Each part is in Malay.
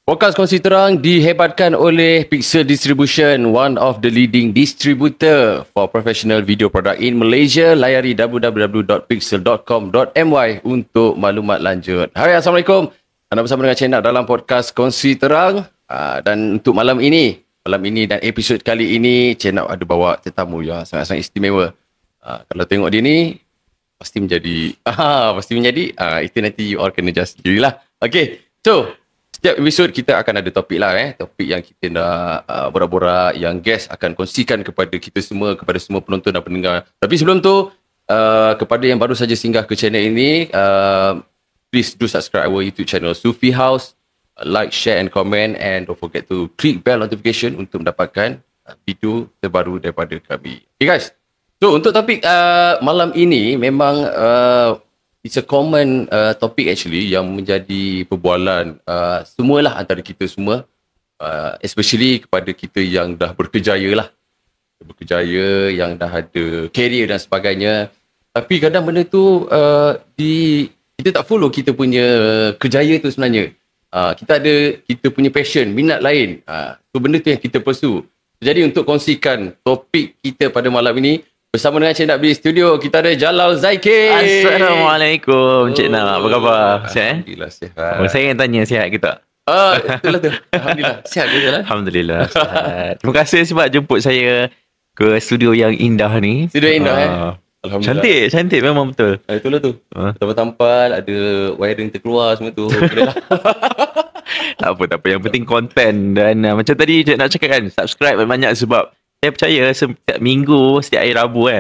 Podcast Kongsi Terang dihebatkan oleh Pixel Distribution, one of the leading distributor for professional video product in Malaysia. Layari www.pixel.com.my untuk maklumat lanjut. Hai, Assalamualaikum. Anda bersama dengan Cina dalam Podcast Kongsi Terang. Dan untuk malam ini dan episod kali ini, Cina ada bawa tetamu yang sangat-sangat istimewa. Kalau tengok dia ni, pasti menjadi, itu nanti you all kena just dirilah. Okay, so setiap episod kita akan ada topik lah topik yang kita nak borak-borak, yang guest akan kongsikan kepada kita semua, kepada semua penonton dan pendengar. Tapi sebelum tu, kepada yang baru saja singgah ke channel ini, please do subscribe our YouTube channel Sufi House, like, share and comment, and don't forget to click bell notification untuk mendapatkan video terbaru daripada kami. Okay guys, so untuk topik malam ini memang it's a common topic actually yang menjadi perbualan semualah antara kita semua, especially kepada kita yang dah berkejaya, yang dah ada career dan sebagainya. Tapi kadang benda tu kita tak follow kita punya kejaya tu sebenarnya. Kita punya passion, minat lain. So benda tu yang kita pursue. Jadi untuk kongsikan topik kita pada malam ini, bersama dengan Cik Nak di studio, kita ada Jalal Zaiki. Assalamualaikum Cik Nak, apa khabar? Sihat? Alhamdulillah sihat. Saya yang tanya sihat ke tak? Itulah tu. Alhamdulillah. Sihat ke Jalal? Alhamdulillah sihat. Terima kasih sebab jemput saya ke studio yang indah ni. Studio indah Alhamdulillah. Cantik memang betul. Itulah tu. Tampal-tampal, ada wiring terkeluar semua tu. Tak apa. Yang penting konten. Dan macam tadi Cik Nak cakap kan, subscribe banyak sebab saya percaya setiap minggu, setiap hari Rabu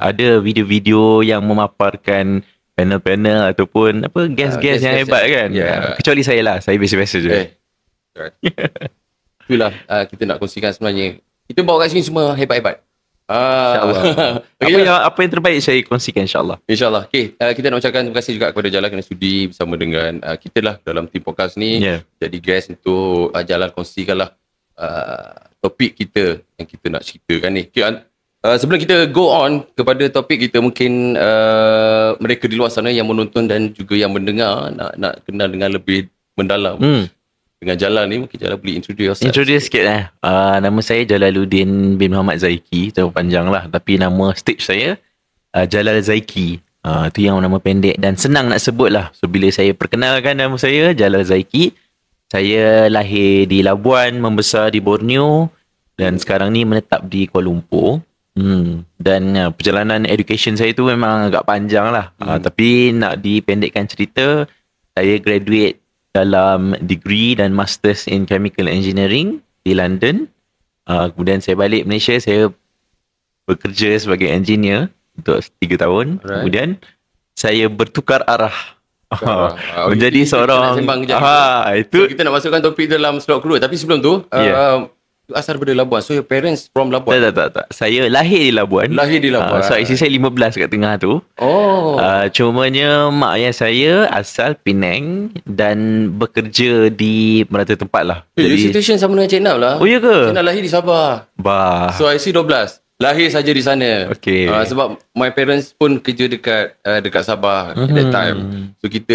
ada video-video yang memaparkan panel-panel ataupun guest-guest yang hebat kan. Kecuali saya lah, saya biasa-biasa je. Itulah kita nak kongsikan sebenarnya. Kita bawa kat sini semua hebat-hebat. InsyaAllah. Apa yang terbaik saya kongsikan insyaAllah. InsyaAllah. Okay, kita nak ucapkan terima kasih juga kepada Jalal kerana sudi bersama dengan kita lah dalam tim podcast ni. Jadi guest untuk Jalal kongsikanlah topik kita yang kita nak ceritakan ni. Okay, sebelum kita go on kepada topik kita, mungkin mereka di luar sana yang menonton dan juga yang mendengar nak kenal dengan lebih mendalam dengan Jalal ni. Mungkin Jalal boleh introduce sikit lah. Nama saya Jalaluddin bin Muhammad Zaiki, terlalu panjang lah, tapi nama stage saya Jalal Zaiki. Itu yang nama pendek dan senang nak sebut lah. So bila saya perkenalkan nama saya Jalal Zaiki, saya lahir di Labuan, membesar di Borneo dan sekarang ni menetap di Kuala Lumpur. Dan perjalanan education saya tu memang agak panjang lah. Tapi nak dipendekkan cerita, saya graduate dalam degree dan masters in chemical engineering di London. Kemudian saya balik Malaysia, saya bekerja sebagai engineer untuk 3 tahun. Kemudian saya bertukar arah. Menjadi seorang itu so, kita nak masukkan topik dalam slot kedua. Tapi sebelum tu asal daripada Labuan. So your parents from Labuan? Tak. Saya lahir di Labuan. So isi saya 15 kat tengah tu. Cumanya mak ayah saya asal Penang dan bekerja di merata tempat lah. Jadi situation sama dengan Cik Nak lah. Oh ya ke? Cik Nak lahir di Sabah. So IC 12 lahir saja di sana. Sebab my parents pun kerja dekat Sabah at that time. So kita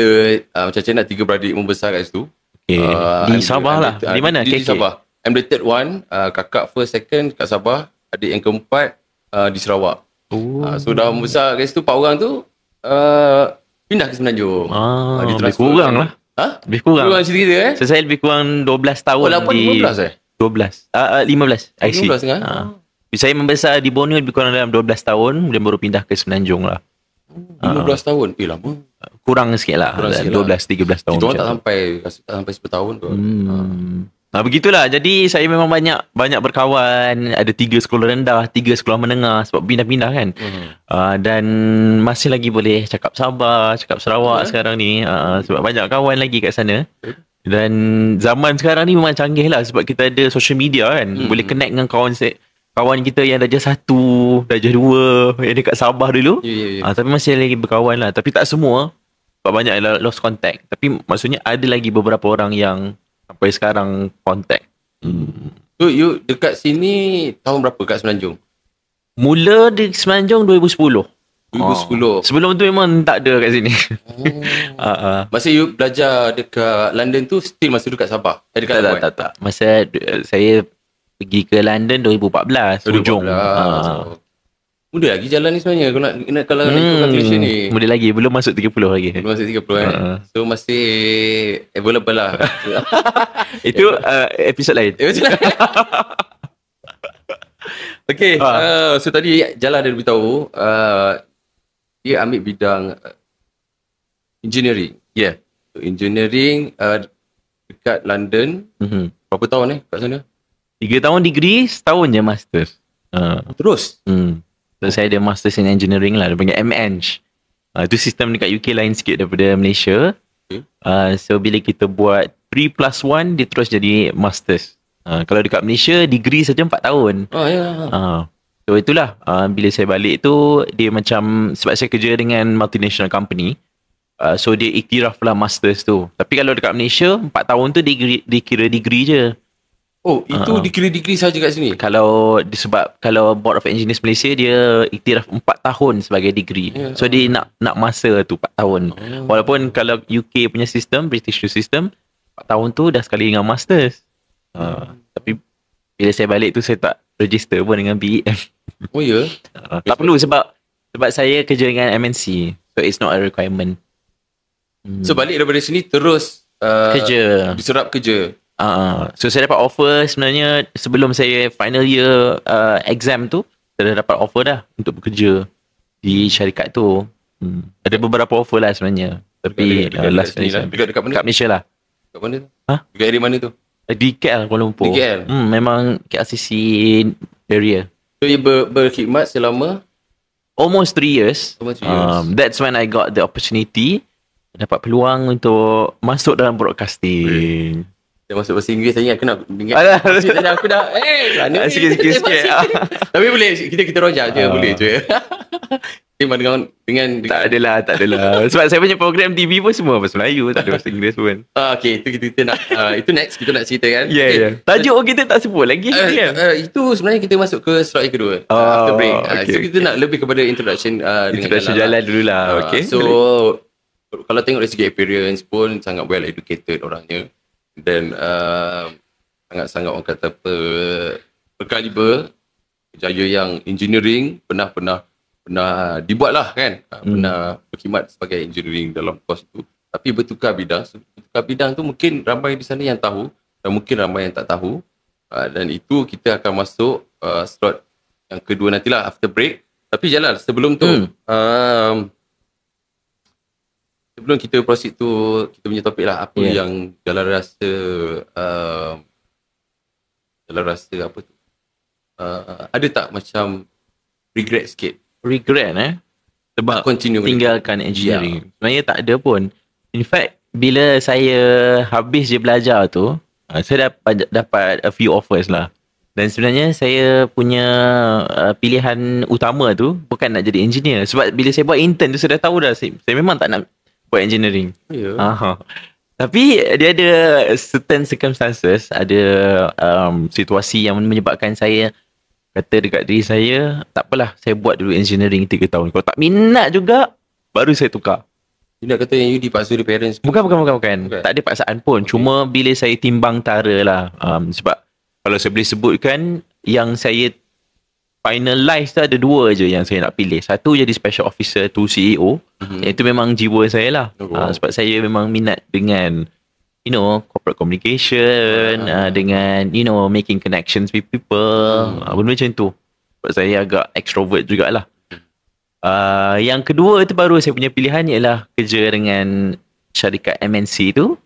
macam Cik Nak 3 beradik membesar kat situ. Di Sabah lah. Di mana? Di Sabah. I'm the third one. Kakak first, second kat Sabah. Adik yang keempat di Sarawak. So dah membesar kat situ. 4 orang tu pindah ke Semenanjung. Lebih kurang lah. Lebih kurang. Cerita So saya lebih kurang 12 tahun 15 15 IC. 15 kan? Saya membesar di Borneo lebih kurang dalam 12 tahun. Kemudian baru pindah ke Semenanjung lah. 15 tahun? Lama. Kurang sikit lah. 12-13 tahun. Kita orang tak sampai 10 tahun tu. Begitulah. Jadi saya memang banyak berkawan. Ada 3 sekolah rendah, 3 sekolah menengah. Sebab pindah-pindah kan. Dan masih lagi boleh cakap Sabah, cakap Sarawak sekarang ni. Sebab banyak kawan lagi kat sana. Dan zaman sekarang ni memang canggih lah. Sebab kita ada social media kan. Boleh connect dengan kawan kita yang darjah 1, darjah 2 yang dekat Sabah dulu. Tapi masih lagi berkawan lah. Tapi tak semua. Sebab banyak yang lost contact. Tapi maksudnya ada lagi beberapa orang yang sampai sekarang contact. So you dekat sini tahun berapa kat Semenanjung? Mula di Semenanjung 2010. 2010. Sebelum tu memang tak ada kat sini. Masa you belajar dekat London tu still masa tu kat Sabah? Dekat Labuan? Tak. Masa saya pergi ke London 2014 hujung. 2014. Muda lagi jalan ni sebenarnya kalau nak ikut calculation ni. Muda lagi, belum masuk 30 lagi. Belum masuk 30 kan. So masih available lah. Itu episod lain. Okay, so tadi Jala ada beritahu dia ambil bidang engineering. Ya. So, engineering dekat London. Berapa tahun kat sana? 3 tahun degree, setahun je masters. Terus? So saya ada masters in engineering lah, dia panggil MEng. Itu sistem dekat UK lain sikit daripada Malaysia. Okay. So bila kita buat 3+1, dia terus jadi masters. Kalau dekat Malaysia, degree saja 4 tahun. So itulah, bila saya balik tu, dia macam, sebab saya kerja dengan multinational company, so dia iktiraf lah masters tu. Tapi kalau dekat Malaysia, 4 tahun tu dia kira degree je. Oh, itu degree saja kat sini? Sebab kalau Board of Engineers Malaysia, dia iktiraf 4 tahun sebagai degree. So dia nak masa tu 4 tahun. Walaupun kalau UK punya sistem, British system, 4 tahun tu dah sekali dengan masters. Tapi bila saya balik tu, saya tak register pun dengan BEM. Oh ya? Tak perlu sebab saya kerja dengan MNC. So it's not a requirement. So balik daripada sini terus kerja. diserap kerja. So saya dapat offer sebenarnya sebelum saya final year exam tu, saya dah dapat offer dah untuk bekerja di syarikat tu. Ada beberapa offer lah sebenarnya. Tapi last dekat mana? Dekat Malaysia lah. Dekat mana tu? Dekat area mana tu? Di KL Kuala Lumpur. Di KL? Memang KLCC area. So you berkhidmat selama? Almost 3 years. Almost 3 years. That's when I got the opportunity, dapat peluang untuk masuk dalam broadcasting. Dia masuk bahasa Inggeris tadi, aku nak dengar. Aku dah mana sikit. Tapi boleh kita rojak je, boleh je. Dengan tak adalah. Sebab saya punya program TV pun semua bahasa Melayu, tak ada bahasa Inggeris pun. Okay, itu kita nak itu next kita nak cerita kan. Yeah. Tajuk kita tak sebut lagi kan. Itu sebenarnya kita masuk ke slot yang kedua, after break. So kita nak lebih kepada introduction introduction Jalan dululah. Okay. So kalau tengok dari segi appearance pun sangat well educated orangnya. Dan sangat-sangat orang kata berkaliber, berjaya yang engineering pernah dibuat lah kan. Pernah berkhidmat sebagai engineering dalam kos itu, tapi bertukar bidang. Bertukar bidang tu mungkin ramai di sana yang tahu dan mungkin ramai yang tak tahu. Dan itu kita akan masuk slot yang kedua nantilah after break. Tapi Jalal, sebelum tu sebelum kita proceed tu, kita punya topik lah, apa yang Jalal rasa apa tu, ada tak macam regret sikit? Regret sebab tinggalkan engineering. Sebenarnya tak ada pun. In fact, bila saya habis je belajar tu, saya dapat a few offers lah. Dan sebenarnya saya punya pilihan utama tu bukan nak jadi engineer. Sebab bila saya buat intern tu, saya dah tahu dah saya memang tak nak buat engineering. Tapi dia ada certain circumstances, ada situasi yang menyebabkan saya kata dekat diri saya, tak apalah, saya buat dulu engineering 3 tahun. Kalau tak minat juga, baru saya tukar. You nak kata yang you dipaksa oleh parents? Bukan. Tak ada paksaan pun. Cuma bila saya timbang tara lah. Sebab kalau saya boleh sebutkan, yang saya finalize tu ada 2 je yang saya nak pilih. Satu jadi special officer, tu CEO. Itu memang jiwa saya lah. Sebab saya memang minat dengan corporate communication, dengan making connections with people, benda macam tu. Sebab saya agak extrovert jugalah. Yang kedua tu baru saya punya pilihan ialah kerja dengan syarikat MNC tu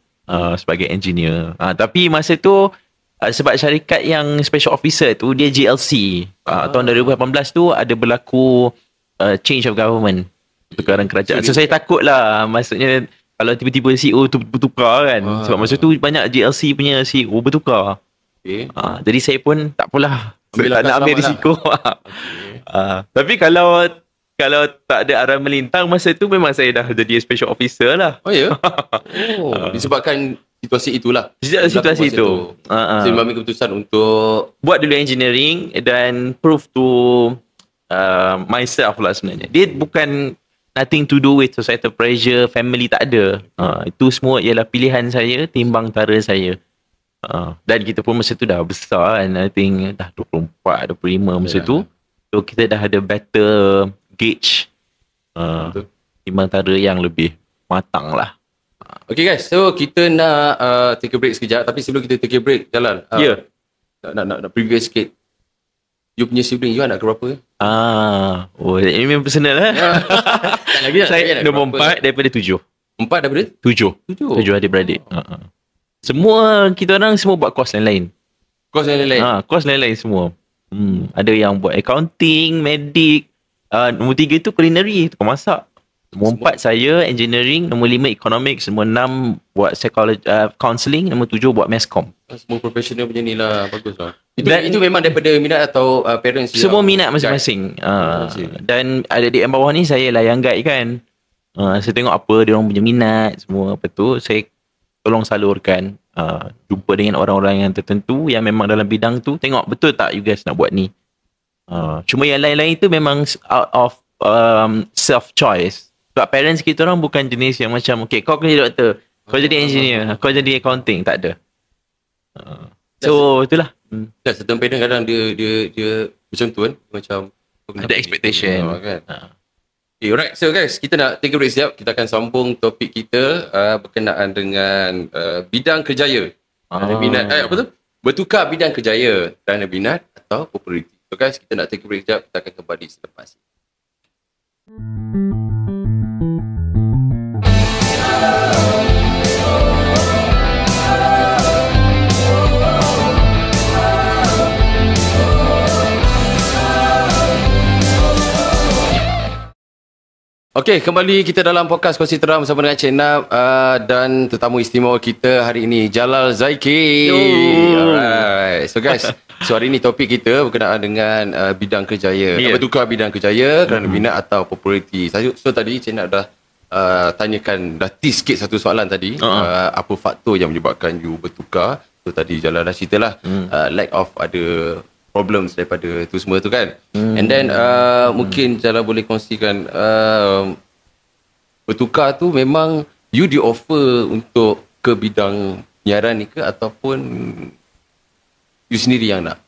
sebagai engineer. Tapi masa tu sebab syarikat yang special officer tu dia GLC. Tahun 2018 tu ada berlaku change of government, tukaran kerajaan. So saya takut lah, maksudnya kalau tiba-tiba CEO tu bertukar kan. Sebab masa tu banyak GLC punya CEO bertukar. Jadi saya pun tak apalah, tak nak ambil risiko. Tapi kalau tak ada arah melintang masa tu, memang saya dah jadi special officer lah. Oh ya? Disebabkan situasi itulah. Situasi itu. Saya mengambil keputusan untuk buat dulu engineering dan prove to myself lah sebenarnya. Dia bukan nothing to do with societal pressure, family, tak ada. Itu semua ialah pilihan saya timbang tara saya. Dan kita pun masa tu dah besar kan. I think dah 24, 25 masa tu. So kita dah ada better gauge timbang tara yang lebih matang lah. Okay guys, so kita nak take a break sekejap. Tapi sebelum kita take a break, Jalal, nak preview sikit. You punya sibling, you anak berapa? Ini memang personal lah. Saya nombor 4 daripada 7. 4 daripada? 7 adik-beradik. Semua kita orang semua buat course lain-lain. Course lain-lain? Course lain-lain semua. Ada yang buat accounting, medik. Nombor 3 tu culinary, tukang masak. Nombor 4 saya engineering, nombor 5 economics, nombor 6 buat psychology, counselling, nombor 7 buat masscom. Semua profesional punya ni lah, bagus lah. Itu memang daripada minat atau parents? Semua minat masing-masing. Dan adik-adik yang bawah ni saya lah yang guide kan. Saya tengok apa dia orang punya minat, semua apa tu. Saya tolong salurkan. Jumpa dengan orang-orang yang tertentu yang memang dalam bidang tu. Tengok betul tak you guys nak buat ni. Cuma yang lain-lain tu memang out of self-choice. Sebab parents kita orang bukan jenis yang macam okay, kau kena jadi doktor, kau jadi engineer, kau jadi accounting. Tak ada. So itulah. Certain parents kadang dia macam tu kan, macam ada expectation kan. Okay, alright. So guys, kita nak take a break sekejap. Kita akan sambung topik kita berkenaan dengan bidang kerjaya. Minat apa tu? Bertukar bidang kerjaya kerana minat atau populariti. So guys, kita nak take a break sekejap. Kita akan kembali selepas ini. Okey, kembali kita dalam podcast Kongsi Terang bersama dengan Cik Nap dan tetamu istimewa kita hari ini, Jalal Zaiki. Alright. So guys, hari ini topik kita berkenaan dengan bidang kerjaya. Bertukar bidang kerjaya kerana minat atau populariti. So tadi Cik Nap dah tanyakan, dah tease sikit satu soalan tadi. Apa faktor yang menyebabkan you bertukar. So tadi Jalal dah ceritalah lack of ada problems daripada tu semua tu kan. And then mungkin Jalal boleh kongsikan bertukar tu memang you di offer untuk ke bidang penyiaran ni ke ataupun you sendiri yang nak?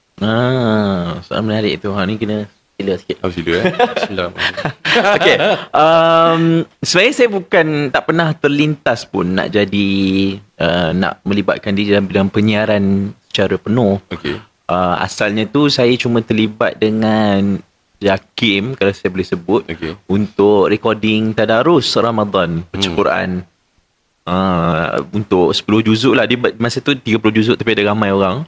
Soalan menarik tu. Ni kena sila sikit. Sila Bismillahirrahmanirrahim. Okay. Sebenarnya saya bukan tak pernah terlintas pun nak jadi nak melibatkan diri dalam bidang penyiaran secara penuh. Okay. Asalnya tu saya cuma terlibat dengan Jakim, kalau saya boleh sebut, untuk recording tadarus Ramadan baca Quran. Untuk 10 juzuk lah. Dia masa tu 30 juzuk tapi ada ramai orang.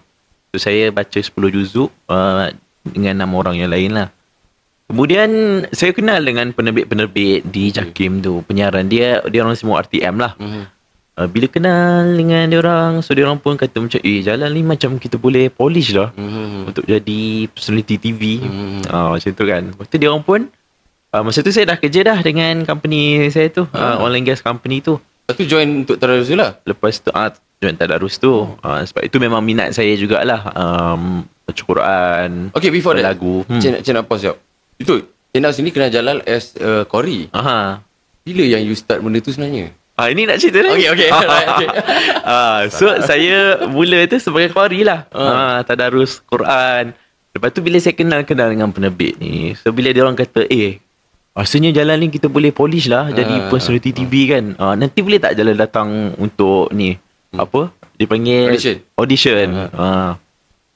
So saya baca 10 juzuk dengan 6 orang yang lain lah. Kemudian saya kenal dengan penerbit-penerbit di Jakim tu, penyiaran dia orang semua RTM lah. Bila kenal dengan diorang, so diorang pun kata macam Jalal ni macam kita boleh polish lah untuk jadi personality TV. Macam tu kan. Lepas tu diorang pun masa tu saya dah kerja dah dengan company saya tu, online gas company tu. Lepas tu join untuk tadarus tu lah. Lepas tu join tadarus tu. Sebab itu memang minat saya jugalah, baca Quran. Okay, before that lagu. Cik nak pause sekejap. Itu Cik Nap sini kenal Jalal as Qori. Bila yang you start benda tu sebenarnya? Ini nak cerita ni. Okay. So saya mula tu sebagai qari lah. Tadarus Quran. Lepas tu bila saya kenal dengan penerbit ni, so bila dia orang kata rasanya Jalal ni kita boleh polish lah jadi personality TV kan. Nanti boleh tak Jalal datang untuk ni apa dipanggil audition.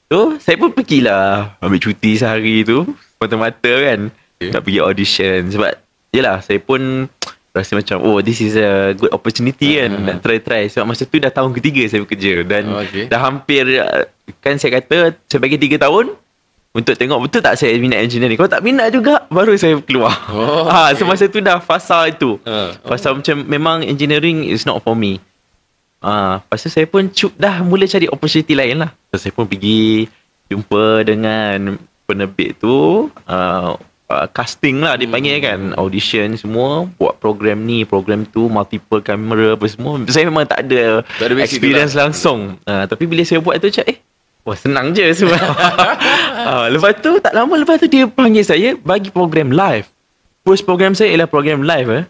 So saya pun pergilah, ambil cuti sehari tu mata-mata kan, nak pergi audition. Sebab yelah saya pun rasa macam this is a good opportunity kan, nak try. Sebab masa tu dah tahun ketiga saya bekerja dan dah hampir kan saya kata saya bagi 3 tahun untuk tengok betul tak saya minat engineering. Kalau tak minat juga baru saya keluar. So masa tu dah fasa itu. Fasa macam memang engineering is not for me. Lepas tu saya pun dah mula cari opportunity lain lah. So saya pun pergi jumpa dengan penerbit tu, casting lah dipanggil kan, audition semua, buat program ni program tu, multiple camera apa semua. Saya memang tak ada experience langsung, tapi bila saya buat tu macam Wah, senang je semua. Lepas tu tak lama lepas tu dia panggil saya bagi program live. First program saya ialah program live.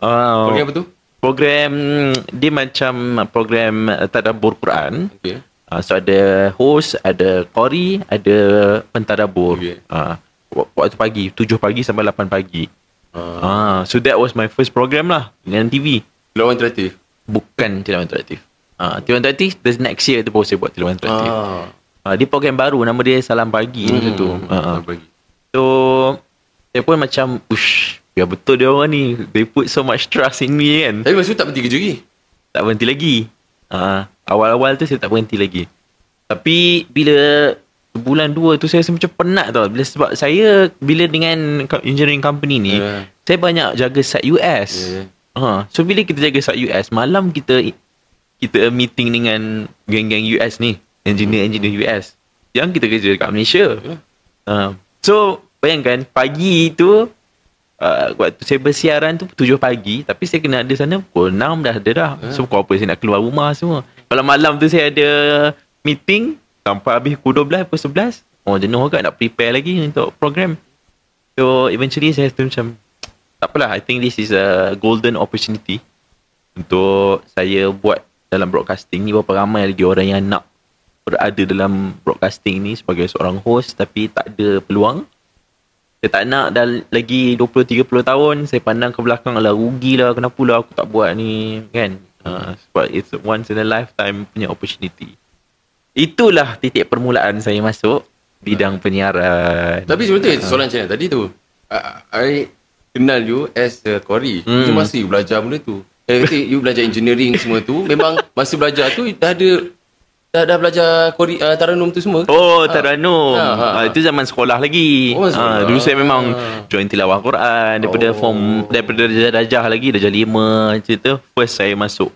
Program apa tu? Program dia macam program tadabbur Quran. Okay. So ada host, ada qari, ada pentadabbur. Okay. Waktu pagi 7 pagi sampai 8 pagi. So that was my first program lah dengan TV. Lawan interaktif. Bukan tilawan interaktif. Tilawan interaktif the next year tu baru saya buat tilawan interaktif. Dia program baru, nama dia Salam Pagi macam tu. Salam Pagi. So saya pun macam biar betul dia orang ni, they put so much trust in me kan. Tapi masa tu tak berhenti kerja lagi? Tak berhenti lagi. Awal-awal tu saya tak berhenti lagi. Tapi bila sebulan 2 tu saya rasa macam penat tau. Sebab saya bila dengan engineering company ni, saya banyak jaga site US. So bila kita jaga site US, malam kita meeting dengan geng-geng US ni, engineer US yang kita kerja dekat Malaysia. So bayangkan pagi tu waktu saya bersiaran tu 7 pagi, tapi saya kena ada sana pukul 6 dah ada dah. So pukul apa saya nak keluar rumah semua. Kalau malam tu saya ada meeting sampai habis pukul 12 pukul 11, jenuh agak nak prepare lagi untuk program. So eventually saya tu macam tak apalah, I think this is a golden opportunity untuk saya buat dalam broadcasting ni. Berapa ramai lagi orang yang nak berada dalam broadcasting ni sebagai seorang host tapi tak ada peluang. Saya tak nak dah lagi 20-30 tahun saya pandang ke belakang, alah rugilah, kenapa lah aku tak buat ni kan. Sebab it's once in a lifetime punya opportunity. Itulah titik permulaan saya masuk bidang penyiaran. Tapi sebenarnya soalan macam tadi tu, I kenal you as a qari. Itu masa you belajar benda tu. You belajar engineering semua tu, memang masa belajar tu dah belajar Taranum tu semua? Taranum. Itu zaman sekolah lagi. Dulu saya memang join tilawah Quran daripada darjah lagi, darjah 5 macam tu. First saya masuk.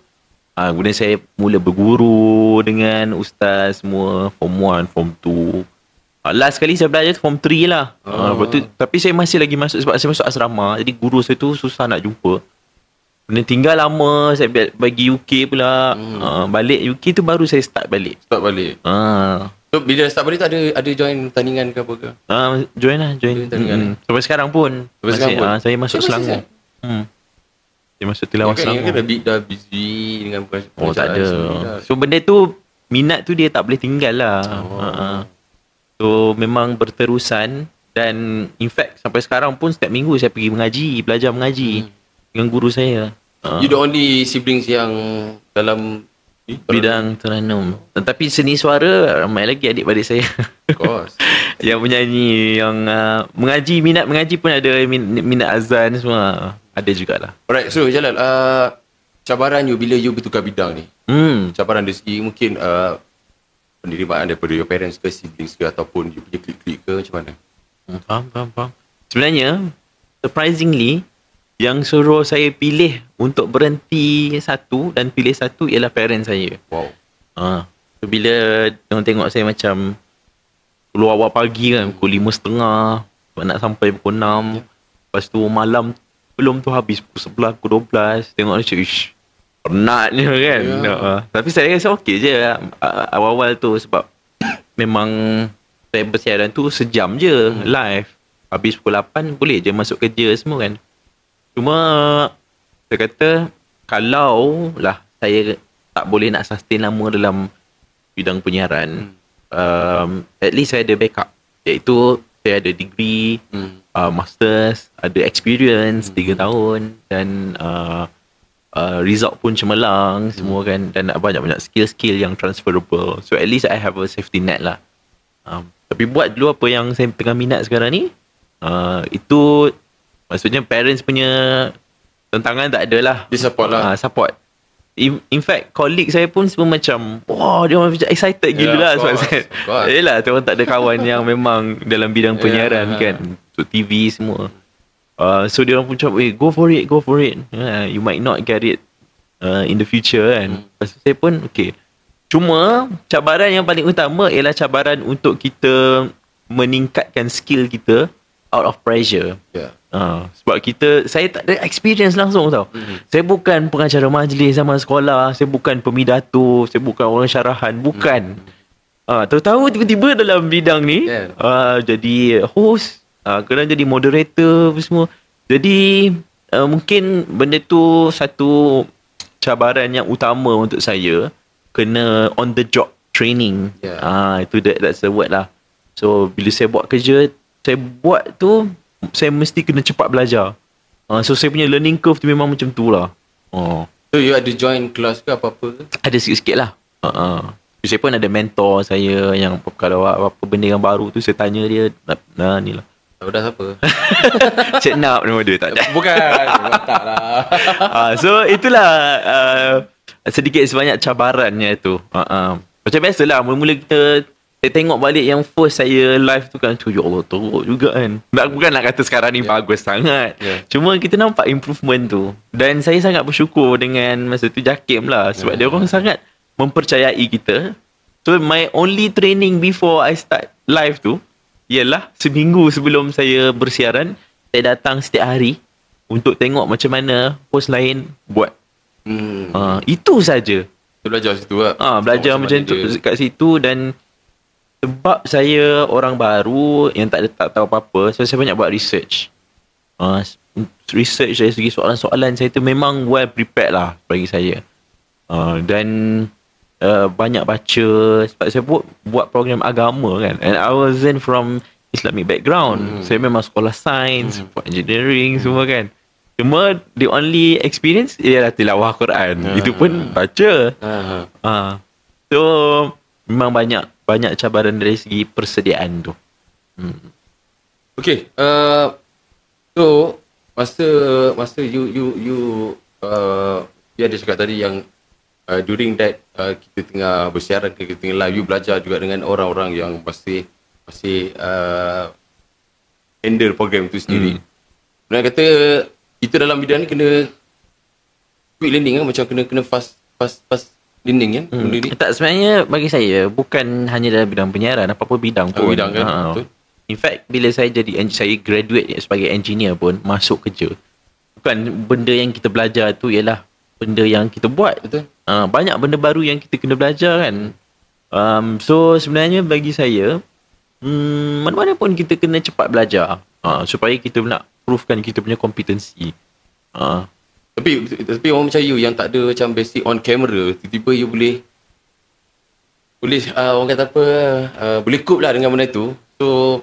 Kemudian saya mula berguru dengan ustaz semua, form 1, form 2. Last kali saya belajar form 3 lah. Tapi saya masih lagi masuk sebab saya masuk asrama. Jadi guru saya tu susah nak jumpa. Kemudian tinggal lama, saya bagi UK pula. Balik UK tu baru saya start balik. So bila start balik tu ada join tandingan ke apa ke? Join tandingan. Sampai sekarang pun saya masuk Selangor. Dia masuk tilawah Selangor. Kan dah busy dengan tak ada. So benda tu, minat tu dia tak boleh tinggal lah. So memang berterusan. Dan in fact sampai sekarang pun setiap minggu saya pergi mengaji, belajar mengaji dengan guru saya. You the only siblings yang dalam bidang Taranum. Tetapi seni suara ramai lagi adik-adik saya. Of course. Yang menyanyi, yang mengaji, minat mengaji pun ada, minat azan semua ada jugalah. Alright, so Jalal, cabaran you bila you bertukar bidang ni, cabaran dari segi mungkin penerimaan daripada your parents ke, siblings ke, ataupun you punya klik-klik ke, macam mana? Faham. Sebenarnya surprisingly yang suruh saya pilih untuk berhenti satu dan pilih satu ialah parents saya. Wow. So bila diorang tengok saya macam keluar awal pagi kan, pukul 5.30 nak sampai pukul 6. Lepas tu malam belum tu habis pukul 11, pukul 12. Tengok macam penatnya kan. Tapi saya rasa okey je awal-awal tu sebab memang saya bersiaran tu sejam je live. Habis pukul 8 boleh je masuk kerja semua kan. Cuma saya kata kalau lah saya tak boleh nak sustain lama dalam bidang penyiaran, at least saya ada backup, iaitu saya ada degree, masters, ada experience 3 tahun dan result pun cemerlang semua kan, dan banyak-banyak skill-skill yang transferable. So at least I have a safety net lah. Tapi buat dulu apa yang saya tengah minat sekarang ni, itu maksudnya parents punya tentangan tak ada lah. Dia support lah. Support. In fact, colleague saya pun semua macam, wah, dia orang macam excited gila lah. Sebab saya, yelah, dia orang tak ada kawan yang memang dalam bidang penyiaran kan. Untuk TV semua. So dia orang pun macam, go for it. You might not get it in the future kan. Lepas tu saya pun, okay. Cuma, cabaran yang paling utama ialah cabaran untuk kita meningkatkan skill kita out of pressure. Sebab saya tak ada experience langsung tau. Saya bukan pengacara majlis zaman sekolah, saya bukan pemidato, saya bukan orang syarahan, bukan. Tahu-tahu tiba-tiba dalam bidang ni jadi host, kadang jadi moderator apa semua. Jadi mungkin benda tu satu cabaran yang utama untuk saya, kena on the job training. Itu that's the word lah. So bila saya buat kerja, saya buat tu saya mesti kena cepat belajar. So saya punya learning curve tu memang macam tu lah. So you ada join kelas ke apa-apa ke? Ada sikit-sikit lah. Saya pun ada mentor saya yang kalau apa benda yang baru tu saya tanya dia, ni lah. Dah siapa? Cik Nap nama dia, tak ada. Bukan, tak lah. So itulah sedikit sebanyak cabarannya tu. Macam biasalah, mula-mula saya tengok balik yang first saya live tu kan, ya Allah, teruk juga kan. Bukan nak kata sekarang ni bagus sangat. Cuma kita nampak improvement tu. Dan saya sangat bersyukur dengan masa tu JAKIM lah. Sebab dia orang sangat mempercayai kita. So my only training before I start live tu ialah seminggu sebelum saya bersiaran, saya datang setiap hari untuk tengok macam mana host lain buat. Itu saja. Belajar situ lah. Belajar macam tu kat situ. Dan sebab saya orang baru yang tak tahu apa-apa, so saya banyak buat research. Research dari segi soalan-soalan saya tu memang well prepared lah bagi saya. Dan banyak baca, sebab saya buat program agama kan, and I wasn't from Islamic background. Saya memang sekolah sains, buat engineering semua kan. Cuma the only experience ialah tilawah Quran. Itu pun baca. So memang banyak cabaran dari segi persediaan tu. Okay, so masa you ada cakap tadi yang during that kita tengah bersiaran, kita tengah live, you belajar juga dengan orang-orang yang masih handle program tu sendiri. Nak kata kita dalam bidang ni kena quick learning kan, macam kena fast learning kan. Tak, sebenarnya bagi saya bukan hanya dalam bidang penyiaran, apa-apa bidang pun. Bidang kan. Betul. In fact, bila saya graduate sebagai engineer pun, masuk kerja, bukan benda yang kita belajar tu ialah benda yang kita buat. Betul. Banyak benda baru yang kita kena belajar kan. So sebenarnya bagi saya, mana-mana pun kita kena cepat belajar, supaya kita nak provekan kita punya kompetensi. Tapi orang macam you yang tak ada macam basic on camera, tiba-tiba you boleh orang kata apa, boleh cope lah dengan benda tu. So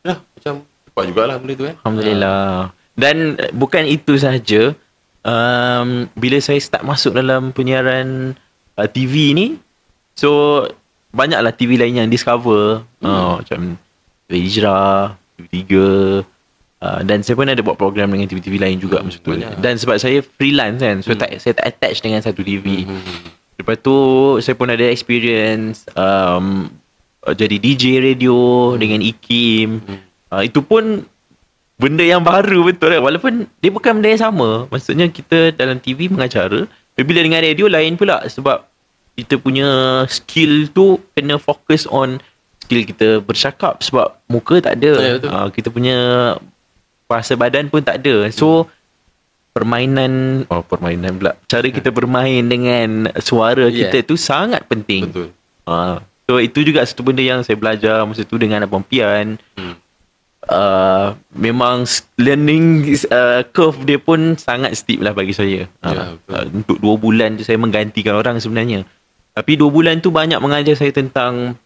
macam cepat jugalah benda tu kan. Alhamdulillah. Dan bukan itu sahaja, bila saya start masuk dalam penyiaran TV ni, so banyaklah TV lain yang discover, macam Hijrah, TV3, dan saya pun ada buat program dengan TV-TV lain juga masa tu. Dan sebab saya freelance kan, so saya tak attach dengan satu TV. Lepas tu saya pun ada experience jadi DJ radio dengan IKIM. Itu pun benda yang baru betul kan? Walaupun dia bukan benda yang sama. Maksudnya kita dalam TV mengacara, bila dengan radio lain pula, sebab kita punya skill tu kena fokus on skill kita bercakap, sebab muka tak ada. Kita punya bahasa badan pun tak ada. So permainan pula, cara kita bermain dengan suara kita tu sangat penting. Betul. So itu juga satu benda yang saya belajar masa tu dengan Abang Pian. Memang learning curve dia pun sangat steep lah bagi saya. Untuk 2 bulan tu saya menggantikan orang sebenarnya. Tapi 2 bulan tu banyak mengajar saya tentang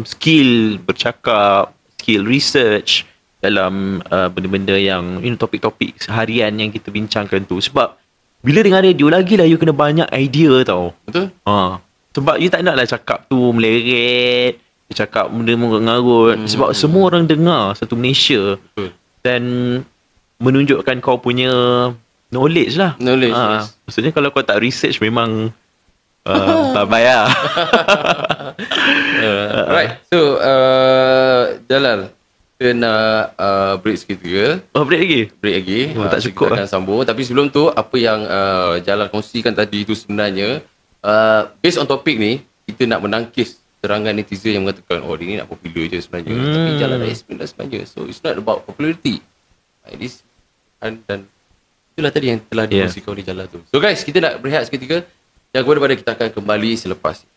skill bercakap, skill research dalam benda-benda yang topik-topik harian yang kita bincangkan tu. Sebab bila dengar radio, lagilah you kena banyak idea tau. Betul. Sebab you tak naklah cakap tu meleret, cakap benda mengarut, sebab semua orang dengar satu Malaysia. Dan menunjukkan kau punya knowledge lah. Yes. Maksudnya kalau kau tak research, memang bye-bye lah. Right. So Jalal, kita nak break sikit ke? Break lagi? Break lagi. Tak cukup lah. Kita akan sambung. Tapi sebelum tu, apa yang Jalal kongsikan tadi itu sebenarnya, based on topik ni, kita nak menangkis serangan netizen yang mengatakan, oh dia ni nak popular je sebenarnya. Tapi Jalal dah explain dah sebenarnya. So it's not about popularity. Dan itulah tadi yang telah dikongsikan oleh Jalal tu. So guys, kita nak berehat seketika. Jangan kepada kita akan kembali selepas ini.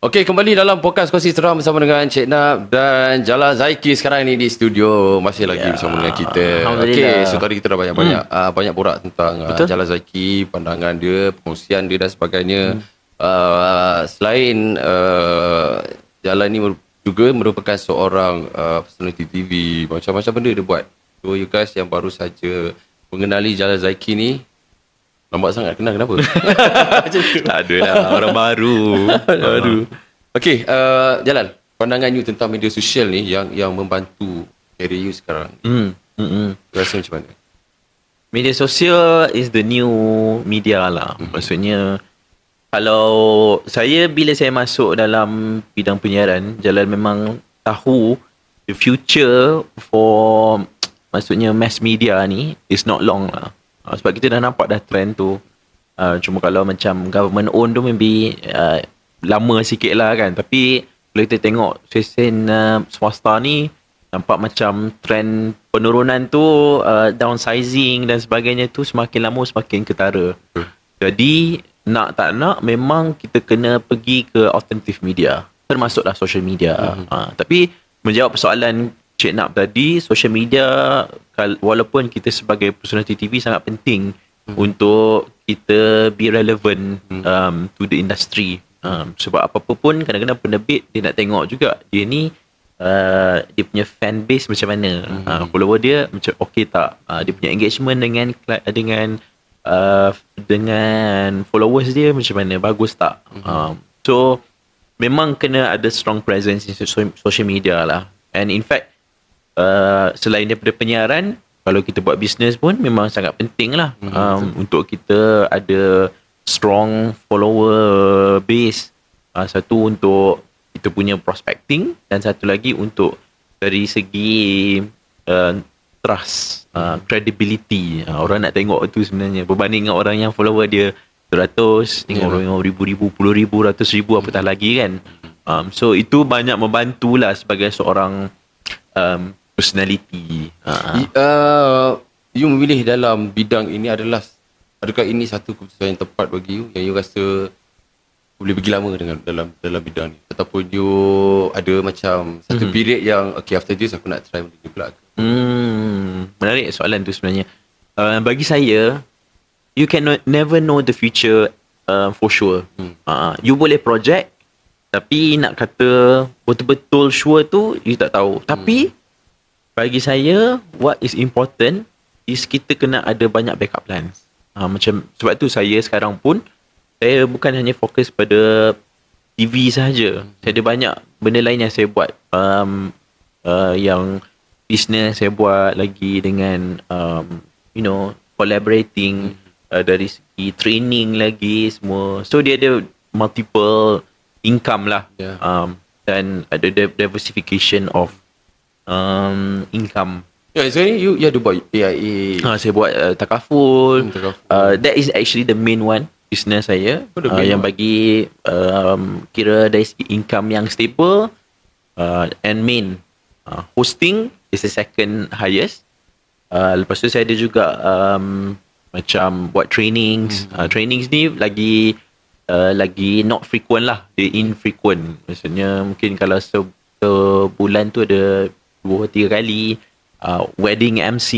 Okey, kembali dalam podcast Kongsi Seram bersama dengan Cik Nap dan Jalal Zaiki sekarang ni di studio. Masih lagi bersama dengan kita. Okey, so tadi kita dah banyak borak tentang Jalal Zaiki, pandangan dia, pengungsian dia dan sebagainya. Selain Jalal ni juga merupakan seorang personality TV. Macam-macam benda dia buat. So you guys yang baru saja mengenali Jalal Zaiki ni, nampak sangat kenal, kenapa? Tak ada lah, orang baru. Okey, Jalal, pandangan you tentang media sosial ni yang membantu career you sekarang. Rasa macam mana? Media sosial is the new media lah. Maksudnya, kalau bila saya masuk dalam bidang penyiaran, Jalal memang tahu the future for maksudnya mass media ni is not long lah. Sebab kita dah nampak dah trend tu. Cuma kalau macam government own tu maybe lama sikit lah kan. Tapi kalau kita tengok stesen swasta ni, nampak macam trend penurunan tu, downsizing dan sebagainya tu semakin lama semakin ketara. Jadi nak tak nak memang kita kena pergi ke alternative media, termasuklah social media. Tapi menjawab persoalan Cik Nap tadi, social media walaupun kita sebagai personality TV sangat penting untuk kita be relevant to the industry. Sebab apa-apa pun kadang-kadang penerbit dia nak tengok juga dia ni dia punya fan base macam mana, follower dia macam okey tak, dia punya engagement dengan followers dia macam mana, bagus tak. So memang kena ada strong presence in social media lah. And in fact selain daripada penyiaran, kalau kita buat bisnes pun memang sangat penting lah untuk kita ada strong follower base. Satu untuk kita punya prospecting, dan satu lagi untuk dari segi trust, credibility. Orang nak tengok tu sebenarnya, berbanding dengan orang yang follower dia 100, tengok orang yang ribu-ribu, puluh ribu, ratus ribu, apatah lagi kan. So itu banyak membantulah sebagai seorang personality. You memilih dalam bidang ini adakah ini satu keputusan yang tepat bagi you, yang you rasa boleh pergi lama dengan dalam bidang ni, ataupun you ada macam satu period yang okay, after this aku nak try benda ni pula? Menarik soalan tu sebenarnya. Bagi saya, you can never know the future for sure. You boleh project, tapi nak kata betul-betul sure tu you tak tahu. Tapi bagi saya, what is important is kita kena ada banyak backup plans. Macam sebab tu saya sekarang pun, saya bukan hanya fokus pada TV sahaja. Saya ada banyak benda lain yang saya buat. Yang business saya buat lagi dengan collaborating, dari segi training lagi semua. So dia ada multiple income lah. Dan ada diversification of income. Sekarang ni you ada buat AIA. Saya buat takaful. That is actually the main one, business saya, yang bagi kira dari segi income yang stable, and main. Hosting is the second highest. Lepas tu saya ada juga macam buat trainings. Trainings ni lagi not frequent lah, dia infrequent. Maksudnya mungkin kalau sebulan tu ada 2-3 kali. Wedding MC,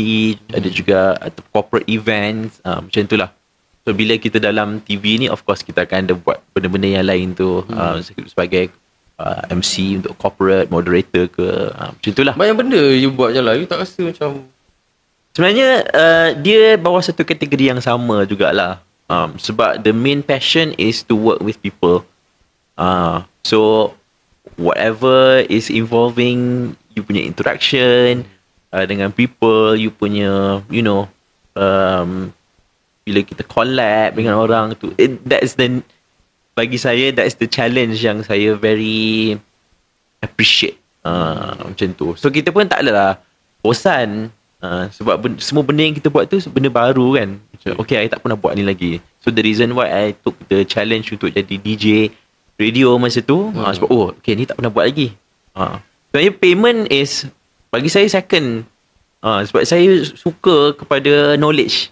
ada juga corporate events, macam tu lah. So bila kita dalam TV ni, of course kita akan ada buat benda-benda yang lain tu, sebagai MC untuk corporate, moderator ke, macam tu lah. Banyak benda you buat je lah, you tak rasa macam... Sebenarnya dia bawah satu kategori yang sama jugalah. Sebab the main passion is to work with people. So whatever is involving you punya interaction dengan people, you punya bila kita collab dengan orang tu, bagi saya that's the challenge yang saya very appreciate. Macam tu. So kita pun tak adalah bosan, sebab semua benda yang kita buat tu benda baru kan. Okay, I tak pernah buat ni lagi. So the reason why I took the challenge untuk jadi DJ radio masa tu, sebab okay, ni tak pernah buat lagi. Sebenarnya payment is bagi saya second. Sebab saya suka kepada knowledge.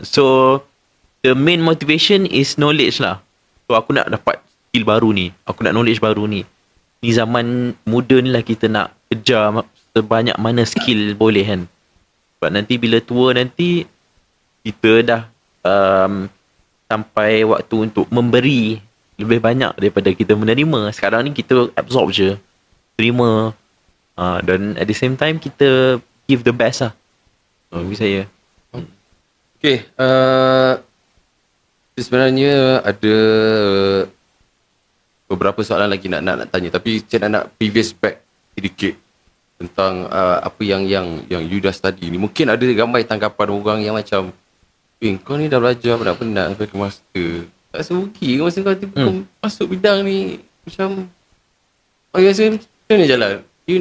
So the main motivation is knowledge lah. So aku nak dapat skill baru ni, aku nak knowledge baru ni. Ni zaman muda ni lah kita nak kejar sebanyak mana skill boleh kan. Sebab nanti bila tua nanti kita dah sampai waktu untuk memberi lebih banyak daripada kita menerima. Sekarang ni kita absorb je, terima, dan at the same time kita give the best lah. Bagi saya. Okay, sebenarnya ada beberapa soalan lagi nak tanya, tapi saya nak previous back sedikit tentang apa yang you dah study ni. Mungkin ada ramai tanggapan orang yang macam, kau ni dah belajar penat-penat sampai ke master, tak rasa rugi ke masa kau kau masuk bidang ni? Macam you rasa macam ni jalan? You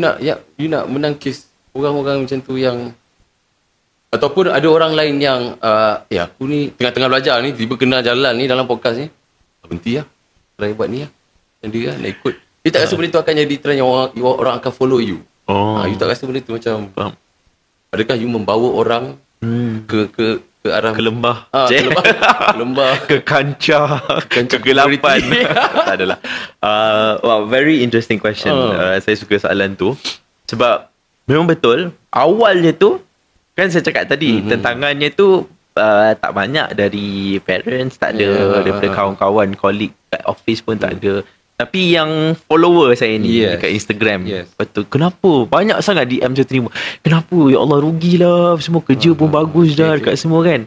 nak menangkis orang-orang macam tu yang, ataupun ada orang lain yang aku ni tengah-tengah belajar ni, tiba kena jalan ni dalam podcast ni, berhenti lah, try buat ni lah, dan dia nak ikut. Dia tak rasa benda tu akan jadi trend yang orang akan follow you. You tak rasa benda tu macam, adakah you membawa orang ke arah ke lembah, ke lembah, ke kancah kegelapan? Tak adalah. Wow, very interesting question. Saya suka soalan tu sebab memang betul awalnya tu kan saya cakap tadi, tentangannya tu tak banyak dari parents, tak ada daripada kawan-kawan, colleague kat office pun tak ada. Tapi yang follower saya ni dekat Instagram, betul, kenapa banyak sangat DM saya terima, kenapa ya Allah rugilah, semua kerja pun bagus dah dekat semua kan,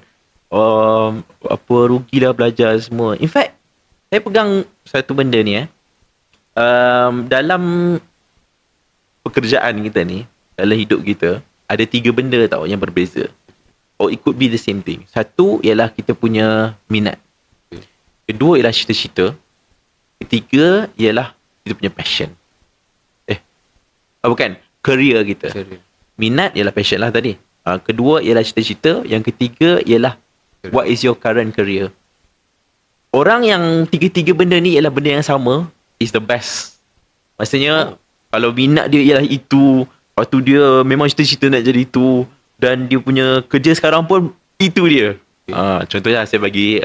apa rugilah belajar semua. In fact saya pegang satu benda ni dalam pekerjaan kita ni, dalam hidup kita ada 3 benda tau yang berbeza, or it could be the same thing. Satu ialah kita punya minat, kedua ialah cita-cita, ketiga ialah kita punya passion. Bukan, career kita. Minat ialah passion lah tadi. Kedua ialah cita-cita. Yang ketiga ialah what is your current career. Orang yang 3 benda ni ialah benda yang sama is the best. Maksudnya kalau minat dia ialah itu, lepas tu dia memang cita-cita nak jadi itu, dan dia punya kerja sekarang pun itu dia. Contohnya saya bagi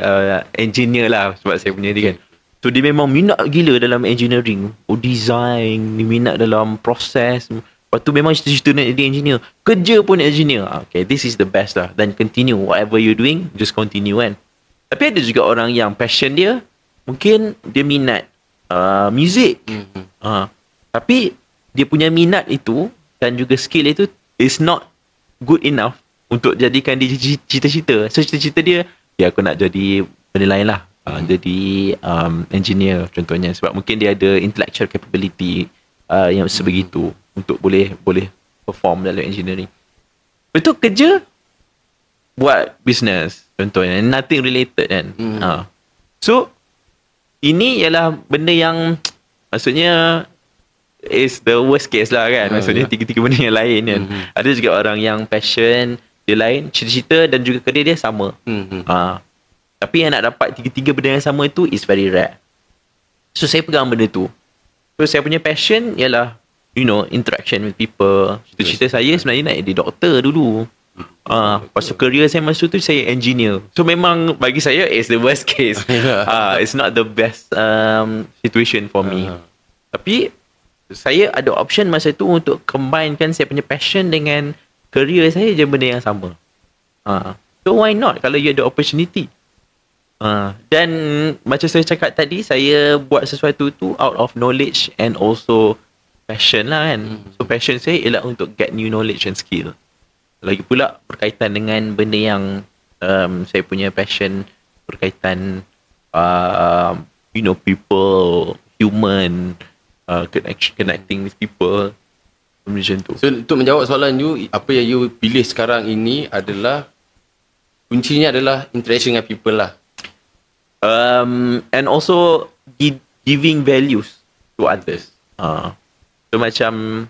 engineer lah, sebab saya punya ni kan. So dia memang minat gila dalam engineering, design, dia minat dalam proses. Lepas tu memang cita-cita nak jadi engineer, kerja pun engineer. Okay, this is the best lah. Dan continue whatever you doing, just continue kan. Tapi ada juga orang yang passion dia, mungkin dia minat music, tapi dia punya minat itu dan juga skill itu is not good enough untuk jadikan dia cita-cita. So cita-cita dia, aku nak jadi benda lain lah, jadi engineer contohnya, sebab mungkin dia ada intellectual capability yang sebegitu untuk boleh perform dalam engineering. Betul, kerja buat business contohnya, nothing related kan. So ini ialah benda yang maksudnya is the worst case lah kan. Maksudnya 3 benda yang lain kan. Ada juga orang yang passion dia lain, cita-cita dan juga kerja dia sama. Tapi yang nak dapat 3 benda yang sama itu is very rare. So saya pegang benda tu. So saya punya passion ialah interaction with people. Cita-cita saya sebenarnya nak jadi doktor dulu. Lepas tu career saya masa tu saya engineer. So memang bagi saya it's the worst case. It's not the best situation for me. Tapi saya ada option masa tu untuk combinekan saya punya passion dengan career saya je benda yang sama. So why not kalau you ada opportunity. Dan macam saya cakap tadi, saya buat sesuatu tu out of knowledge and also passion lah kan. So passion saya ialah untuk get new knowledge and skill. Lagi pula berkaitan dengan benda yang saya punya passion berkaitan people, human, connecting with people, macam tu. So untuk menjawab soalan you, apa yang you pilih sekarang ini adalah kuncinya adalah interaction dengan people lah. And also giving values to others. So macam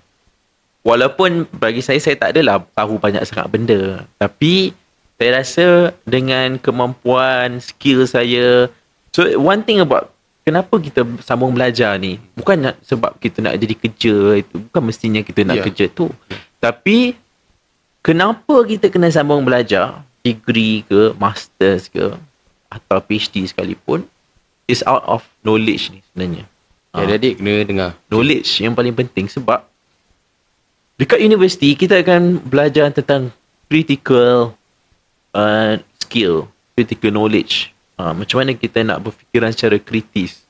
walaupun bagi saya tak adalah tahu banyak sangat benda, tapi saya rasa dengan kemampuan skill saya. So one thing about kenapa kita sambung belajar ni, bukan sebab kita nak jadi kerja, itu bukan mestinya kita nak kerja tu. Tapi kenapa kita kena sambung belajar, degree ke, masters ke, atau PhD sekalipun, is out of knowledge ni sebenarnya. Adik-adik kena dengar. Knowledge yang paling penting sebab dekat universiti kita akan belajar tentang critical skill, critical knowledge. Macam mana kita nak berfikiran secara kritis.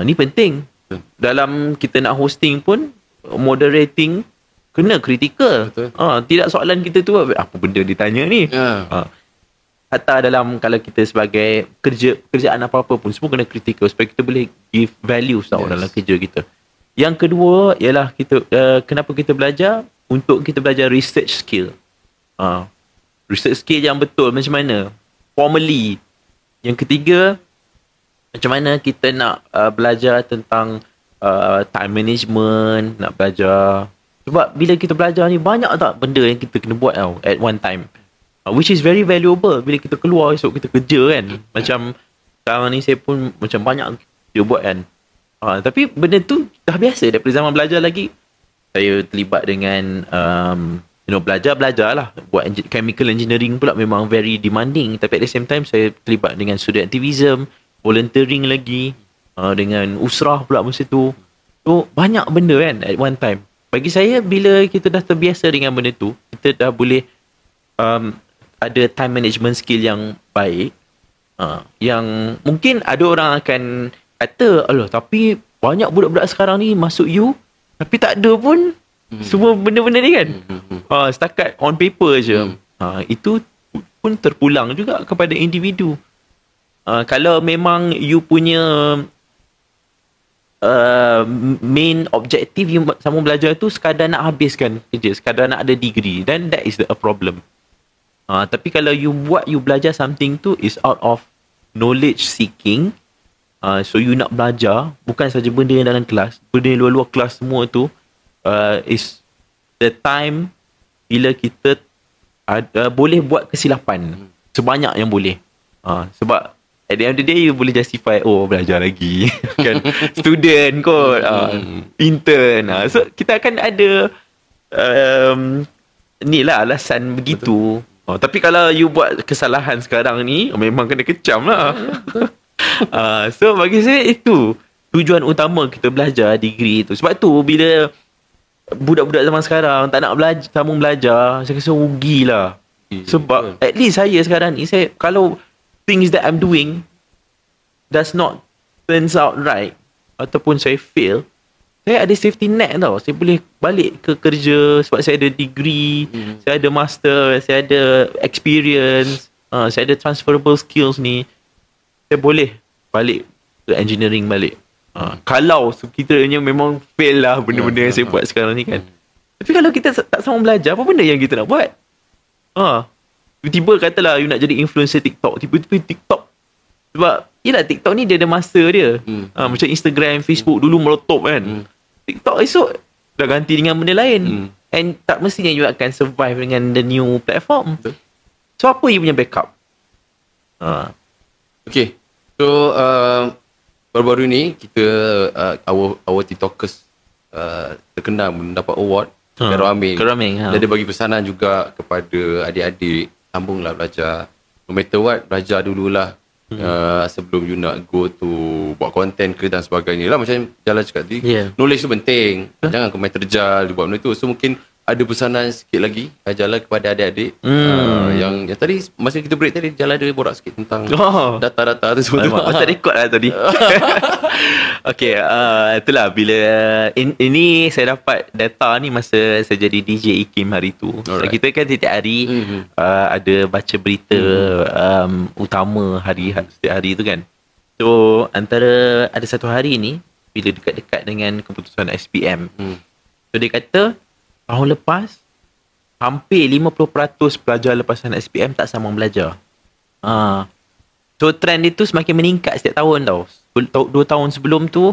Ni penting. Dalam kita nak hosting pun, moderating kena critical. Tidak soalan kita tu apa benda ditanya ni. Hatta dalam kalau kita sebagai kerjaan apa-apa pun semua kena critical supaya kita boleh give values dalam kerja kita. Yang kedua ialah kita kenapa kita belajar? Untuk kita belajar research skill. Research skill yang betul macam mana? Formally. Yang ketiga, macam mana kita nak belajar tentang time management, nak belajar. Sebab bila kita belajar ni, banyak tak benda yang kita kena buat tau at one time. Which is very valuable bila kita keluar esok kita kerja kan. Macam sekarang ni saya pun macam banyak dia buat kan. Tapi benda tu dah biasa daripada zaman belajar lagi. Saya terlibat dengan belajar lah. Buat chemical engineering pula memang very demanding. Tapi at the same time saya terlibat dengan student activism, volunteering lagi, dengan usrah pula masa tu. So banyak benda kan at one time. Bagi saya bila kita dah terbiasa dengan benda tu, kita dah boleh ada time management skill yang baik. Yang mungkin ada orang akan kata, alah tapi banyak budak-budak sekarang ni masuk U tapi tak ada pun semua benda-benda ni kan. Setakat on paper je. Itu pun terpulang juga kepada individu. Kalau memang you punya main objektif you sama belajar tu sekadar nak habiskan kerja, sekadar nak ada degree, then that is a problem. Tapi kalau you belajar something tu is out of knowledge seeking, so you nak belajar bukan saja benda yang dalam kelas, benda yang luar-luar kelas semua tu, is the time bila kita boleh buat kesilapan sebanyak yang boleh. Sebab at the end of the day you boleh justify belajar lagi kan, student kot, intern. So kita akan ada ni lah alasan begitu. Tapi kalau you buat kesalahan sekarang ni, memang kena kecam lah. So bagi saya itu tujuan utama kita belajar degree tu. Sebab tu bila budak-budak zaman sekarang tak nak sambung belajar, saya rasa rugi lah. Sebab at least saya sekarang ni, kalau things that I'm doing does not turns out right, ataupun saya fail, saya ada safety net tau. Saya boleh balik ke kerja sebab saya ada degree, saya ada master, saya ada experience, saya ada transferable skills ni. Saya boleh balik ke engineering balik. Kalau sekiranya memang fail lah benda-benda yang saya buat sekarang ni kan. Tapi kalau kita tak sama belajar, apa benda yang kita nak buat? Tiba-tiba katalah you nak jadi influencer TikTok, tiba-tiba TikTok. Sebab yelah TikTok ni dia ada masa dia. Macam Instagram, Facebook dulu meletup kan. TikTok esok dah ganti dengan benda lain. And tak mestinya you akan survive dengan the new platform. So apa you punya backup? Okay. So baru-baru ni kita our TikTokers terkenal mendapat award Keramik. Dan dia bagi pesanan juga kepada adik-adik, sambunglah belajar. No matter what, belajar dululah. Sebelum you nak go to buat content ke dan sebagainya lah. Macam Jala cakap tadi, knowledge tu penting. Jangan kau main terjal buat benda tu. So mungkin ada pesanan sikit lagi Jala kepada adik-adik yang tadi masa kita break tadi Jala ada borak sikit tentang data-data tu semua. Masa rekod lah tadi. Okay, itulah bila ini saya dapat data ni masa saya jadi DJ IKIM hari tu. So, kita kan setiap hari ada baca berita utama setiap hari tu kan. So antara ada satu hari ni bila dekat-dekat dengan keputusan SPM, so dia kata tahun lepas hampir 50% pelajar lepasan SPM tak sambung belajar. So trend itu semakin meningkat setiap tahun tau. 2 tahun sebelum tu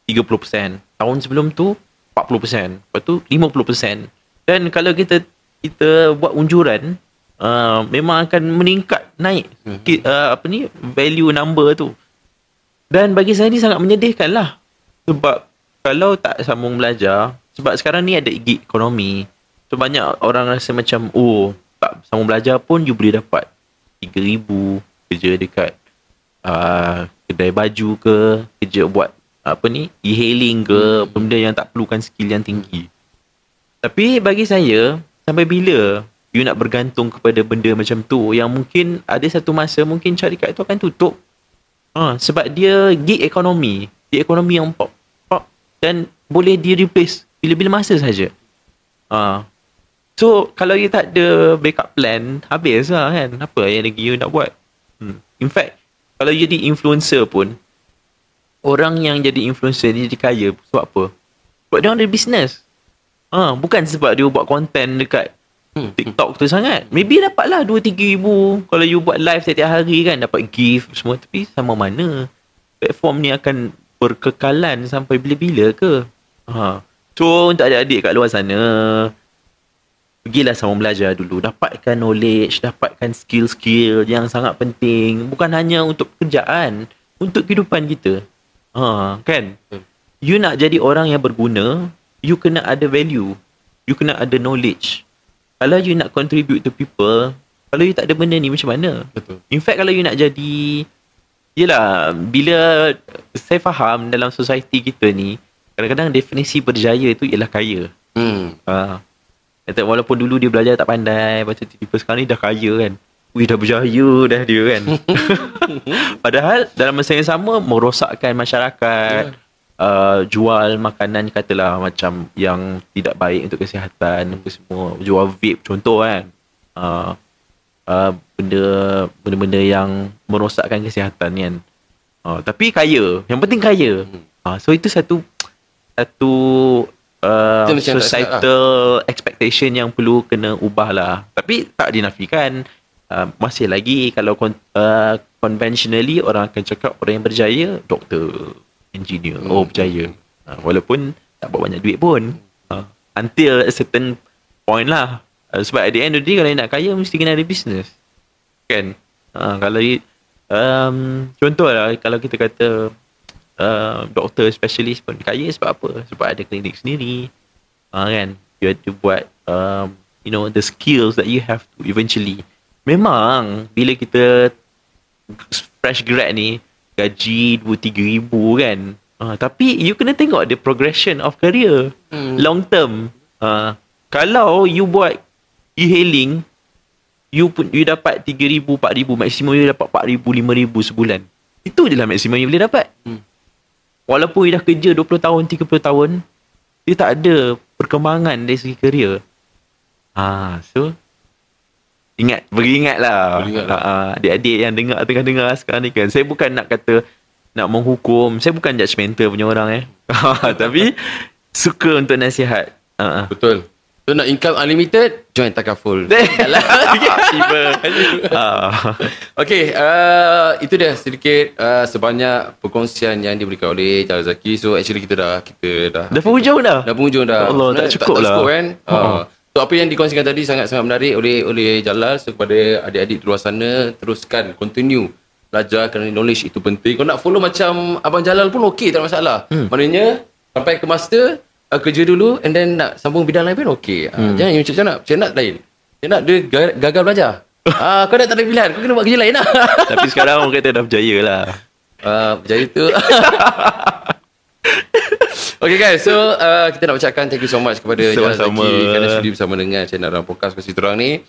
30%, tahun sebelum tu 40%, lepas tu 50%. Dan kalau kita buat unjuran, memang akan meningkat naik value number tu. Dan bagi saya ni sangat menyedihkan lah. Sebab kalau tak sambung belajar, sebab sekarang ni ada gig ekonomi, so banyak orang rasa macam tak sambung belajar pun you boleh dapat 3,000 kerja dekat kedai baju ke, kerja buat e-hailing ke, benda yang tak perlukan skill yang tinggi. Tapi bagi saya, sampai bila you nak bergantung kepada benda macam tu, yang mungkin ada satu masa mungkin syarikat tu akan tutup. Sebab dia gig ekonomi yang pop dan boleh di-replace bila-bila masa saja. So kalau you tak ada backup plan, habis lah kan. Apa yang lagi you nak buat? In fact, kalau you jadi influencer pun, orang yang jadi influencer dia jadi kaya sebab apa? Sebab dia ada business. Bukan sebab dia buat konten dekat TikTok tu sangat. Maybe dapatlah 2-3 ribu. Kalau you buat live setiap hari kan, dapat gift semua. Tapi sama mana platform ni akan berkekalan sampai bila-bila ke? So untuk adik-adik kat luar sana, pergilah sama belajar dulu. Dapatkan knowledge, dapatkan skill-skill yang sangat penting. Bukan hanya untuk pekerjaan, untuk kehidupan kita. Kan? You nak jadi orang yang berguna, you kena ada value. You kena ada knowledge. Kalau you nak contribute to people, kalau you tak ada benda ni macam mana? Betul. In fact, kalau you nak jadi, yelah, bila saya faham dalam society kita ni, kadang-kadang definisi berjaya tu ialah kaya. Walaupun dulu dia belajar tak pandai, lepas tu tiba-tiba sekarang ni dah kaya kan. Dah berjaya dah dia kan. Padahal dalam masa yang sama merosakkan masyarakat. Jual makanan katalah macam yang tidak baik untuk kesihatan, apa semua. Jual vape contoh kan. Benda-benda yang merosakkan kesihatan kan. Tapi kaya, yang penting kaya. So itu satu societal expectation yang perlu kena ubah lah. Tapi tak dinafikan, masih lagi kalau conventionally orang akan cakap orang yang berjaya doktor, engineer, berjaya. Walaupun tak buat banyak duit pun, until a certain point lah. Sebab at the end of the day, kalau nak kaya mesti kena ada business kan. Kalau contoh lah, kalau kita kata doktor specialist pun kaya sebab apa? Sebab ada klinik sendiri, kan. You have to buat the skills that you have to eventually. Memang bila kita fresh grad ni gaji 2-3 ribu kan, tapi you kena tengok the progression of career long term. Kalau you buat e-hailing, you dapat 3 ribu, 4 ribu, maksimum you dapat 4 ribu, 5 ribu sebulan. Itu je lah maksimum you boleh dapat. Walaupun you dah kerja 20 tahun, 30 tahun, dia tak ada perkembangan dari segi career. So beringatlah. Adik-adik yang tengah dengar sekarang ni kan, saya bukan nak kata nak menghukum, saya bukan judgemental punya orang tapi suka untuk nasihat. Betul. So nak income unlimited, join Takaful. Okay, itu dia sedikit sebanyak perkongsian yang diberikan oleh Jalal Zaki. So actually kita dah penghujung dah. Allah, tak cukup lah. Kan? So apa yang dikongsikan tadi sangat-sangat menarik oleh Jalal. So kepada adik-adik di luar sana, teruskan, continue belajar kerana knowledge itu penting. Kau nak follow macam Abang Jalal pun okey, tak ada masalah. Maknanya sampai ke master, kerja dulu, and then nak sambung bidang lain pun okey. Jangan macam nak lain. Macam nak dia gagal belajar. Kau dah tak ada pilihan, kau kena buat kerja lain lah. Tapi sekarang orang kata dah berjaya lah. Berjaya tu. Okay guys, so kita nak ucapkan thank you so much kepada Jalal Zaki kerana sudi bersama dengan channel dalam podcast Kongsi Terang ni.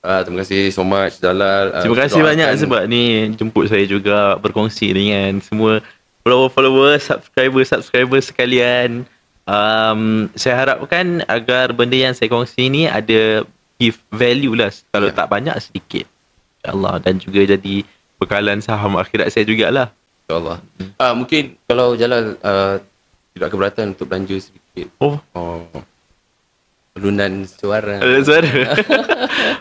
Terima kasih so much Jalal. Terima kasih banyak sebab ni jemput saya juga berkongsi dengan semua follower, subscriber sekalian. Saya harapkan agar benda yang saya kongsi ni ada give value lah. Kalau tak banyak, sedikit, InsyaAllah. Dan juga jadi bekalan saham akhirat saya jugalah, InsyaAllah. Mungkin kalau Jalal tidak keberatan untuk belanja sedikit. Lunan suara.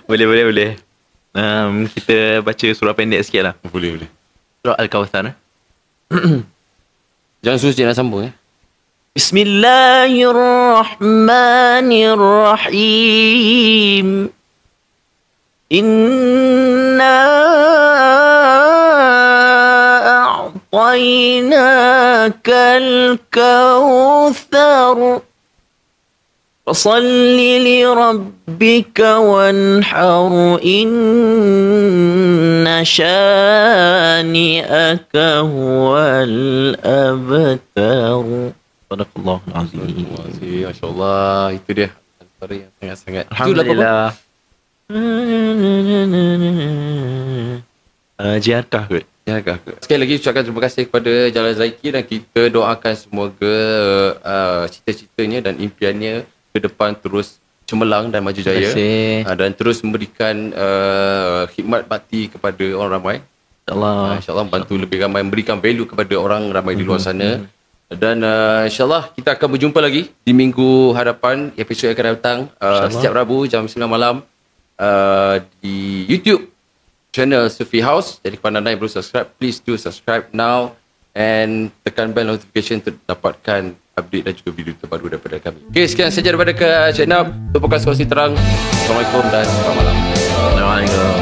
Boleh. Kita baca surah pendek sikit lah. Boleh. Surah Al-Kawthar. Jangan suruh cik nak sambung Bismillahirrahmanirrahim. Inna a'tainakal kawthar فصل لربك وانحر إن شانئك هو الأبتر. صدق الله العظيم. Masya Allah. Itu dia antara yang sangat-sangat. Alhamdulillah. Jiarkah kot? Ya, sekali lagi ucapkan terima kasih kepada Jalal Zaiki dan kita doakan semoga cita-citanya dan impiannya ke depan terus cemerlang dan maju jaya. Dan terus memberikan khidmat bakti kepada orang ramai. InsyaAllah bantu lebih ramai, memberikan value kepada orang ramai di luar sana. Dan insyaAllah kita akan berjumpa lagi di minggu hadapan, episod yang akan datang setiap Rabu jam 9 malam di YouTube channel Sufi House. Jadi kepada anda yang belum subscribe, please do subscribe now and tekan bell notification untuk dapatkan update dan juga video terbaru daripada kami. Okay, sekian saja daripada Cik Nab untuk podcast Kongsi Terang. Assalamualaikum dan selamat malam. Assalamualaikum.